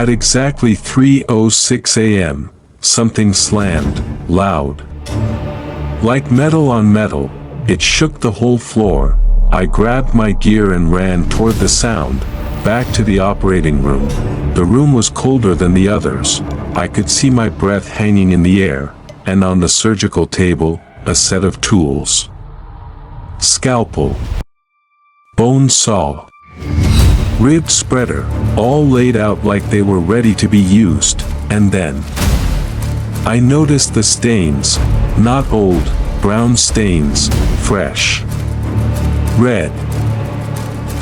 At exactly 3:06 a.m., something slammed, loud. Like metal on metal, it shook the whole floor. I grabbed my gear and ran toward the sound, back to the operating room. The room was colder than the others. I could see my breath hanging in the air, and on the surgical table, a set of tools. Scalpel. Bone saw. Rib spreader, all laid out like they were ready to be used, and then I noticed the stains, not old, brown stains, fresh. Red.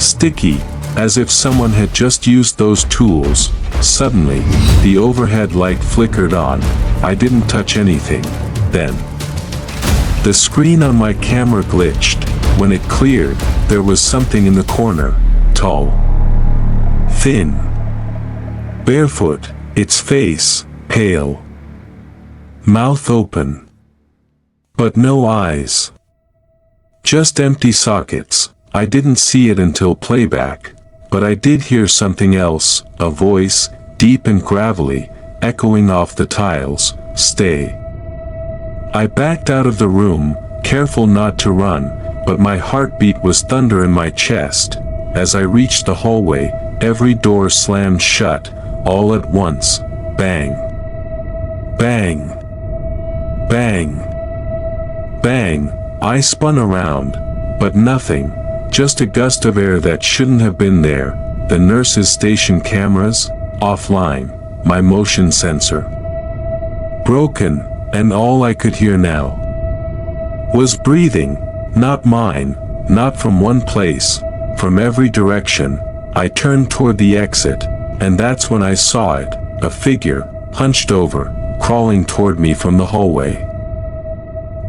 Sticky, as if someone had just used those tools. Suddenly, the overhead light flickered on. I didn't touch anything. Then the screen on my camera glitched. When it cleared, there was something in the corner, tall, thin, barefoot, its face, pale, mouth open, but no eyes. Just empty sockets. I didn't see it until playback, but I did hear something else, a voice, deep and gravelly, echoing off the tiles, "Stay." I backed out of the room, careful not to run, but my heartbeat was thunder in my chest. As I reached the hallway, every door slammed shut, all at once. Bang. Bang. Bang. Bang. I spun around, but nothing, just a gust of air that shouldn't have been there. The nurse's station cameras, offline, my motion sensor broken, and all I could hear now was breathing, not mine, not from one place, from every direction. I turned toward the exit, and that's when I saw it, a figure, hunched over, crawling toward me from the hallway.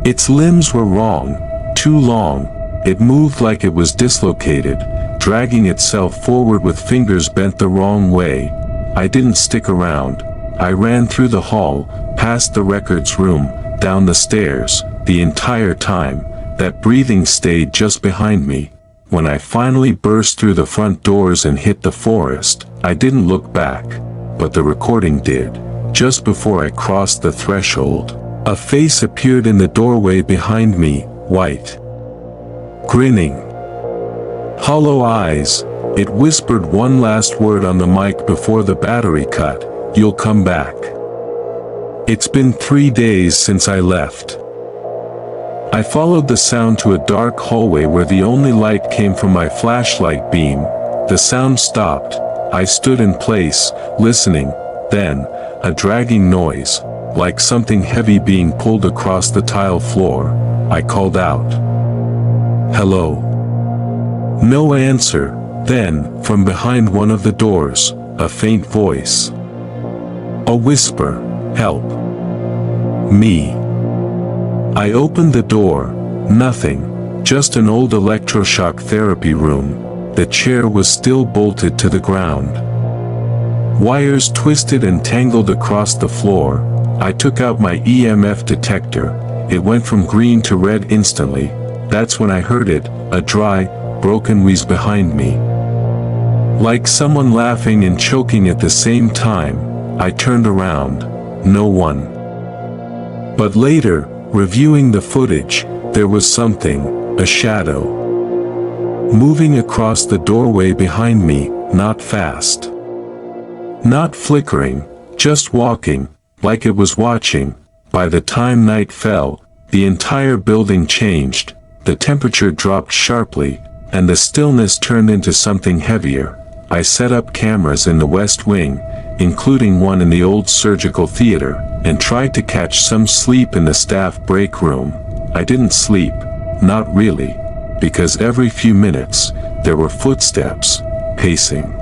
Its limbs were wrong, too long. It moved like it was dislocated, dragging itself forward with fingers bent the wrong way. I didn't stick around. I ran through the hall, past the records room, down the stairs. The entire time, that breathing stayed just behind me. When I finally burst through the front doors and hit the forest, I didn't look back, but the recording did. Just before I crossed the threshold, a face appeared in the doorway behind me, white, grinning, hollow eyes. It whispered one last word on the mic before the battery cut, "You'll come back." It's been 3 days since I left. I followed the sound to a dark hallway where the only light came from my flashlight beam. The sound stopped. I stood in place, listening. Then, a dragging noise, like something heavy being pulled across the tile floor. I called out, "Hello." No answer. Then, from behind one of the doors, a faint voice. A whisper, "Help. Me." I opened the door. Nothing. Just an old electroshock therapy room. The chair was still bolted to the ground. Wires twisted and tangled across the floor. I took out my EMF detector. It went from green to red instantly. That's when I heard it, a dry, broken wheeze behind me. Like someone laughing and choking at the same time. I turned around. No one. But later, reviewing the footage, there was something, a shadow, moving across the doorway behind me, not fast, not flickering, just walking, like it was watching. By the time night fell, the entire building changed, the temperature dropped sharply, and the stillness turned into something heavier. I set up cameras in the West Wing, including one in the old surgical theater, and tried to catch some sleep in the staff break room. I didn't sleep, not really, because every few minutes, there were footsteps, pacing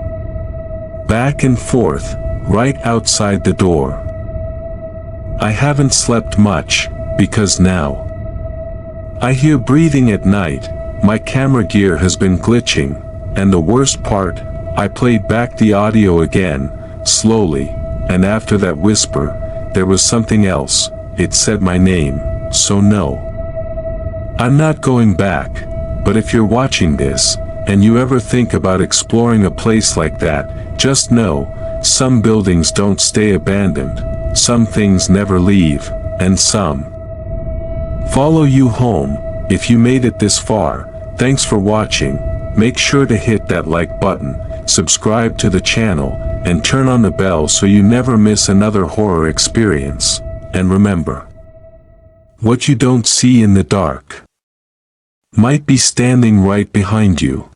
back and forth, right outside the door. I haven't slept much, because now I hear breathing at night. My camera gear has been glitching, and the worst part, I played back the audio again, slowly, and after that whisper, there was something else. It said my name, so no. I'm not going back, but if you're watching this, and you ever think about exploring a place like that, just know, Some buildings don't stay abandoned, some things never leave, and some follow you home. If you made it this far, thanks for watching. Make sure to hit that like button, subscribe to the channel, and turn on the bell so you never miss another horror experience. And remember, what you don't see in the dark might be standing right behind you.